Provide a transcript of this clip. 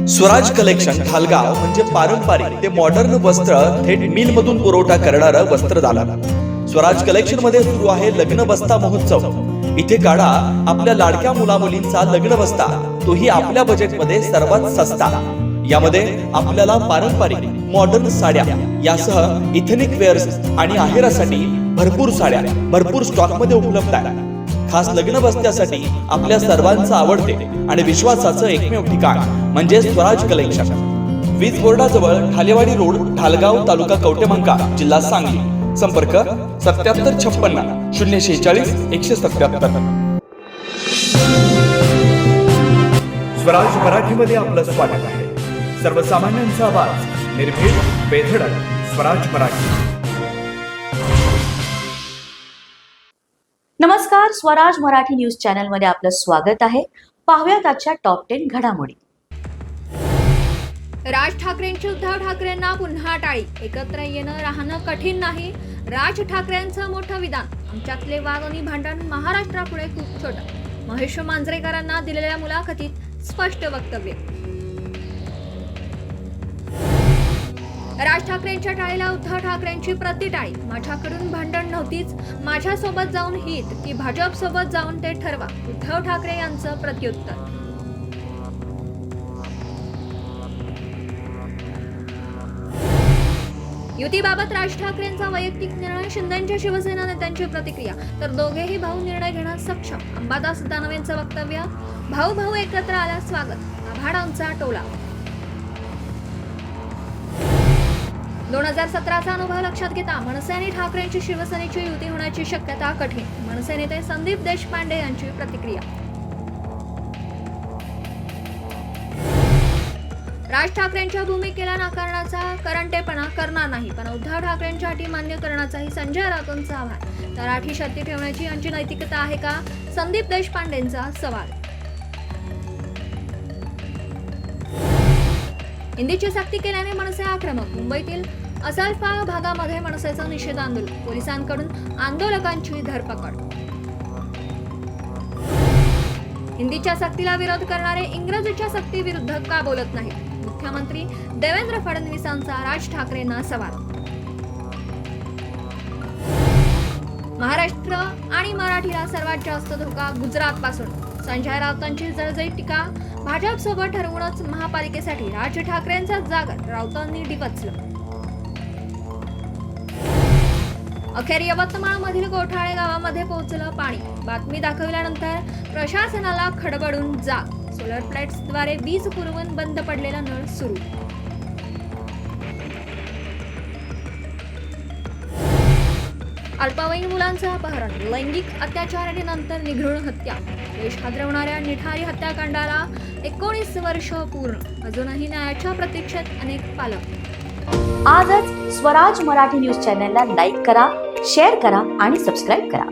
Swaraj collection Dhalgaon म्हणजे पारंपरिक ते मॉडर्न वस्त्र थेट मिल मधून पुरवठा करणारं वस्त्रदालन. स्वराज कलेक्शन मध्ये सुरू आहे लग्न बस्ता महोत्सव. इथे काढा आपल्या लाडक्या मुलामुलींचा लग्न बस्ता, तोही आपल्या बजेटमध्ये सर्वात सस्ता. यामध्ये आपल्याला पारंपरिक मॉडर्न साड्या यासह इथेनिक वेअर्स आणि आहेरासाठी भरपूर साड्या भरपूर स्टॉक मध्ये उपलब्ध आहे. खास लग्न बस्त्यासाठी आपल्या सर्वांचं आवडते आणि विश्वासाचं एकमेव ठिकाण म्हणजे स्वराज कलेक्शन. वीज बोर्डाजवळ ढालेवाडी रोड, ढालगाव, तालुका कवटेमंका, जिल्हा सांगली. संपर्क 7756 046 177. स्वराज मराठीमध्ये आपलं स्वागत आहे. सर्वसामान्यांचा आवाज, निर्भीड, बेधडक. स्वराज मराठी. नमस्कार, स्वराज मराठी न्यूज चॅनल मध्ये आपलं स्वागत आहे. पाहूयात आजच्या टॉप 10 घडामोडी. राज ठाकरेंची उद्धव ठाकरेंना पुन्हा टाळी. एकत्र येणं राहणं कठीण नाही. राज ठाकरेंचं मोठं विधान. आमच्यातले वाद आणि भांडण महाराष्ट्रापुढे खूप छोटं. महेश मांजरेकरांना दिलेल्या मुलाखतीत स्पष्ट वक्तव्य. राज ठाकरेंच्या टाळीला उद्धव ठाकरेंची प्रतिटाळी. माझ्याकडून भांडण नव्हतीच, माझ्यासोबत जाऊन हित की भाजप सोबत जाऊन ते ठरवा. उद्धव ठाकरे यांचं प्रत्युत्तर. युतीबाबत राज ठाकरेंचा वैयक्तिक निर्णय, शिंदेच्या शिवसेना नेत्यांची प्रतिक्रिया. तर दोघेही भाऊ निर्णय घेण्यास सक्षम. अंबादास दानवेंचं वक्तव्य. भाऊ भाऊ एकत्र आल्यास स्वागत. आभाडांचा टोला. 2017चा अनुभव लक्षात घेता मनसे आणि ठाकरेंची शिवसेनेची युती होण्याची शक्यता कठीण. मनसे नेते संदीप देशपांडे यांची प्रतिक्रिया. राज ठाकरेंच्या भूमिकेला नाकारण्याचा करंटेपणा करणार नाही, पण उद्धव ठाकरेंच्या अटी मान्य करण्याचाही संजय राऊतांचा आव्हान. तर अटी शर्ती ठेवण्याची यांची नैतिकता आहे का? संदीप देशपांडेंचा सवाल. हिंदीची सक्ती केल्याने मनसे आक्रमक. मुंबईतील असल्फा भागामध्ये मनसेचं निषेध आंदोलन. पोलिसांकडून आंदोलकांची धरपकड. हिंदीच्या सक्तीला विरोध करणारे इंग्रजीच्या सक्तीविरुद्ध का बोलत नाहीत? मुख्यमंत्री देवेंद्र फडणवीसांचा राज ठाकरेंना सवाल. महाराष्ट्र आणि मराठीला सर्वात जास्त धोका गुजरात पासून. संजय राऊतांची जळजळीत टीका. भाजप सोबत ठरवूनच महापालिकेसाठी राज ठाकरेंचा जागर. राऊतांनी डिवचलं. अखेर यवतमाळमधील गोठाळे गावामध्ये पोहोचलं पाणी. बातमी दाखवल्यानंतर प्रशासनाला खडबडून जाग. सोलर प्लेट्सद्वारे वीज पुरवून बंद पडलेला नळ सुरू. अल्पवयीन मुलांचं अपहरण, लैंगिक अत्याचार आणि नंतर निघृण हत्या. देश हादरवणाऱ्या निठारी हत्याकांडाला 19 वर्ष पूर्ण. अजूनही न्यायाच्या प्रतीक्षेत अनेक पालक. आजच स्वराज मराठी न्यूज चॅनलला लाईक करा, शेअर करा आणि सबस्क्राईब करा.